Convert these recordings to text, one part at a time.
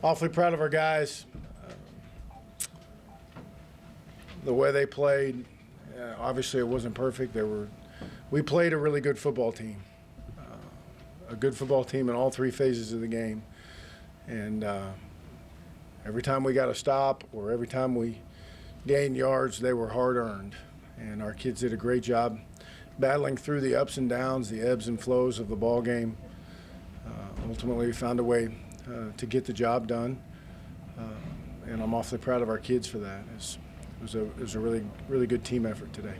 Awfully proud of our guys. The way they played, obviously it wasn't perfect. We played a really good football team. A good football team in all three phases of the game. And every time we got a stop or every time we gained yards, they were hard-earned. And our kids did a great job battling through the ups and downs, the ebbs and flows of the ball game. Ultimately, we found a way to get the job done, and I'm awfully proud of our kids for that. It was a really good team effort today.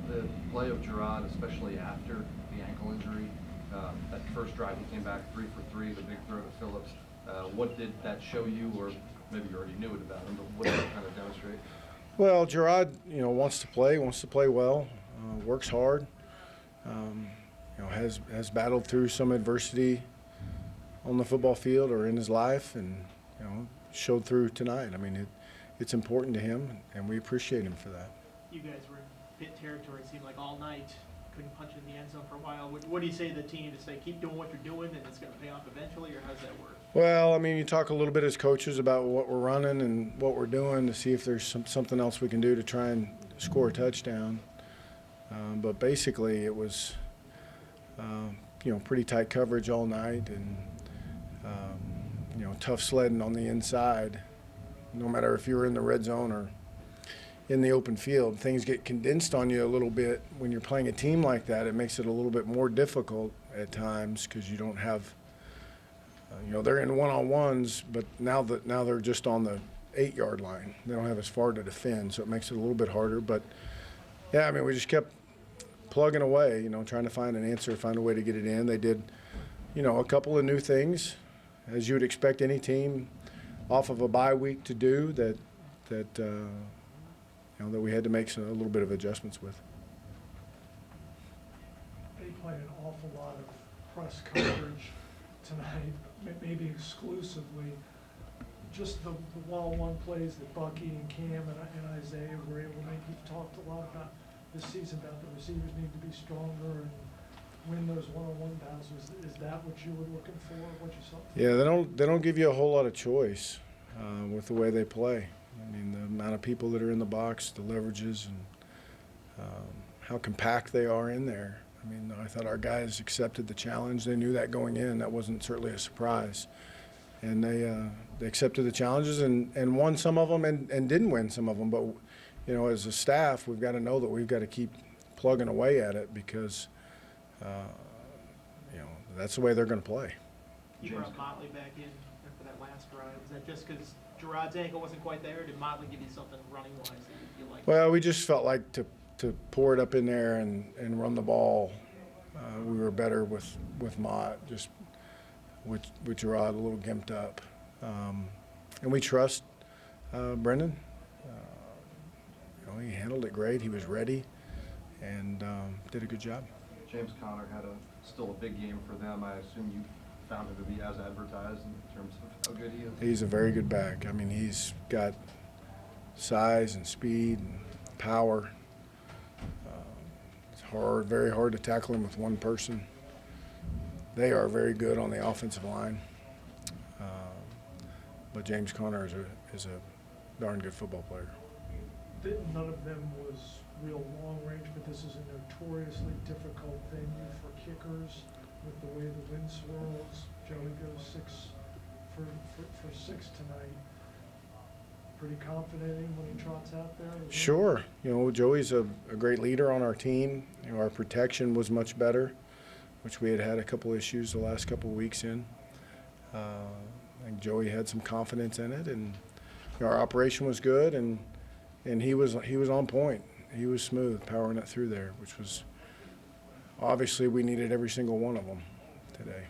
The play of Gerard, especially after the ankle injury, that first drive he came back 3 for 3, the big throw to Phillips. What did that show you, or maybe you already knew it about him, but what did it kind of demonstrate? Well, Gerard, wants to play well, works hard. Has battled through some adversity on the football field or in his life, and showed through tonight. I mean, it's important to him, and we appreciate him for that. You guys were in Pitt territory, it seemed like all night. Couldn't punch in the end zone for a while. What do you say to the team to say keep doing what you're doing and it's going to pay off eventually, or how does that work? Well, I mean, you talk a little bit as coaches about what we're running and what we're doing to see if there's something else we can do to try and score a touchdown. But basically, it was pretty tight coverage all night, and tough sledding on the inside. No matter if you're in the red zone or in the open field, things get condensed on you a little bit. When you're playing a team like that, it makes it a little bit more difficult at times because you don't have, they're in one-on-ones, but now they're just on the 8-yard line. They don't have as far to defend, so it makes it a little bit harder. But yeah, I mean, we just kept plugging away, trying to find an answer, find a way to get it in. They did, a couple of new things, as you would expect any team off of a bye week to do that we had to make a little bit of adjustments with. They played an awful lot of press coverage tonight, maybe exclusively. Just the one-on-one plays that Bucky and Cam and Isaiah were able to make. You've talked a lot about this season about the receivers need to be stronger and win those one-on-one battles. Is that what you were looking for, what you saw? Yeah, they don't give you a whole lot of choice with the way they play. I mean, the amount of people that are in the box, the leverages, and how compact they are in there. I mean, I thought our guys accepted the challenge. They knew that going in. That wasn't certainly a surprise. And they accepted the challenges and won some of them and didn't win some of them. But, as a staff, we've got to know that we've got to keep plugging away at it because, that's the way they're going to play. You brought Motley back in for that last drive. Was that just because Gerard's ankle wasn't quite there, or did Motley give you something running-wise that you liked? Well, we just felt like to pour it up in there and run the ball. We were better with Mott, just with Gerard a little gimped up. And we trust Brendan. He handled it great. He was ready and did a good job. James Conner had still a big game for them. I assume you found him to be as advertised in terms of how good he is? He's a very good back. I mean, he's got size and speed and power. It's very hard to tackle him with one person. They are very good on the offensive line. But James Conner is a darn good football player. None of them was real long range, but this is a notoriously difficult venue for kickers with the way the wind swirls. Joey goes 6 for 6 tonight. Pretty confident in him when he trots out there? Sure. Joey's a great leader on our team. Our protection was much better, which we had a couple issues the last couple of weeks in. I think Joey had some confidence in it, and our operation was good, and he was on point. He was smooth, powering it through there, which was obviously we needed every single one of them today.